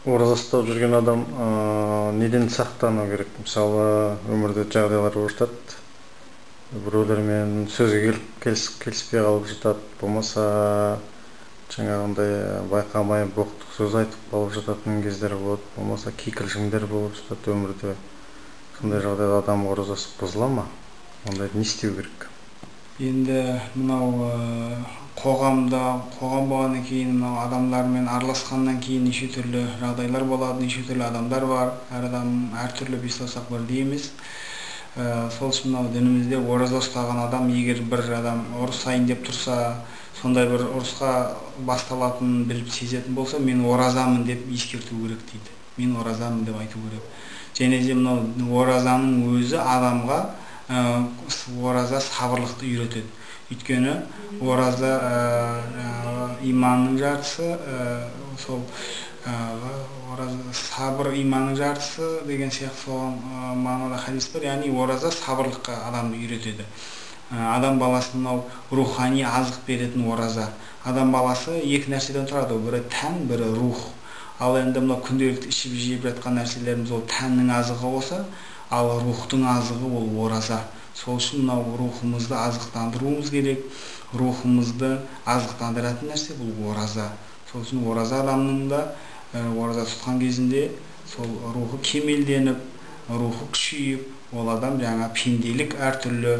Ораза ұстап жүрген адам неден сақтану керек? Мысалы, өмірде жағдайлар болып жатады. Біреулермен сөзге келіспей қалып жатады. Болмаса, жаңағындай байқамай боқтық сөз айтып қалып жататын кездер болады. Болмаса, кикілжіңдер болып жатады өмірде. Сондай жағдайда адам оразасы бұзыла ма? Онда не істеу керек? Енді мынау қоғам болғаннан кейін, мынау адамдармен араласқаннан кейін неше түрлі жағдайлар болады, неше түрлі адамдар бар. Әр адам әртүрлі бес саусақ бірдей емес. Сол үшін мынау дінімізде ораза ұстаған адам, егер бір адам ұрысайын деп тұрса, сондай бір ұрысқа басталатынын біліп сезетін болса, мен оразамын деп ескерту керек дейді. Мен оразамын деп айту керек. Және де мынау оразаның өзі адамға ораза сабырлықты үйретеді. Өйткені ораза иманның жартысы, сол ораза сабыр иманның жартысы деген сияқты соған мағынада хадис бар. Яғни ораза сабырлыққа адамды үйретеді. Адам баласы мынау рухани азық беретін ораза. Адам баласы екі нәрседен тұрады. Бірі тән, бірі рух. Ал енді мынау күнделікті ішіп жеп жатқан нәрселеріміз ол тәннің азығы болса, ал рухтың азығы ол ораза. Сол үшін мынау рухымызды азықтандыруымыз керек. Рухымызды азықтандыратын нәрсе бұл ораза. Сол үшін ораза адамның да ораза тұтқан кезінде сол рухы кемелденіп, рухы күшейіп, ол адам жаңа пенделік әртүрлі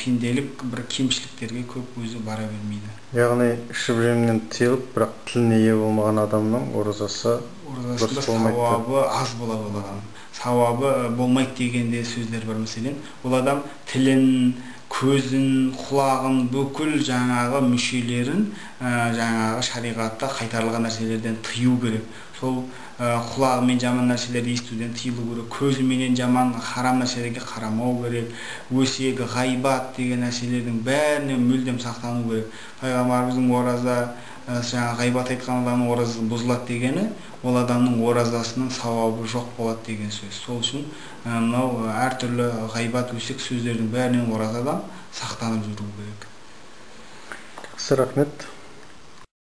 пенделік бір кемшіліктерге көп өзі бара бермейді. Яғни ішіп жемнен тыйылып, бірақ тіліне ие болмаған адамның оразасында сауабы аз болады ол адам. Сауабы болмайды дегенде сөздер бар. Мәселен, ол адам тілін, көзін, құлағын, бүкіл жаңағы мүшелерін жаңағы шариғатта қайтарылған нәрселерден тыю керек. Сол құлағымен жаман нәрселерді естуден тыйылу керек. Көзіменен жаман харам нәрселерге қарамау керек. Өсегі, ғайбат деген нәрселердің бәрінен мүлдем сақтану керек. Пайғамбарымыздың ораза жаңа ғайбат айтқан адамның оразасы бұзылады дегені, ол адамның оразасының сауабы жоқ болады деген сөз. Сол үшін мынау әртүрлі ғайбат, өсек сөздердің бәрінен оразадан сақтанып жүру керек. Жақсы, рахмет.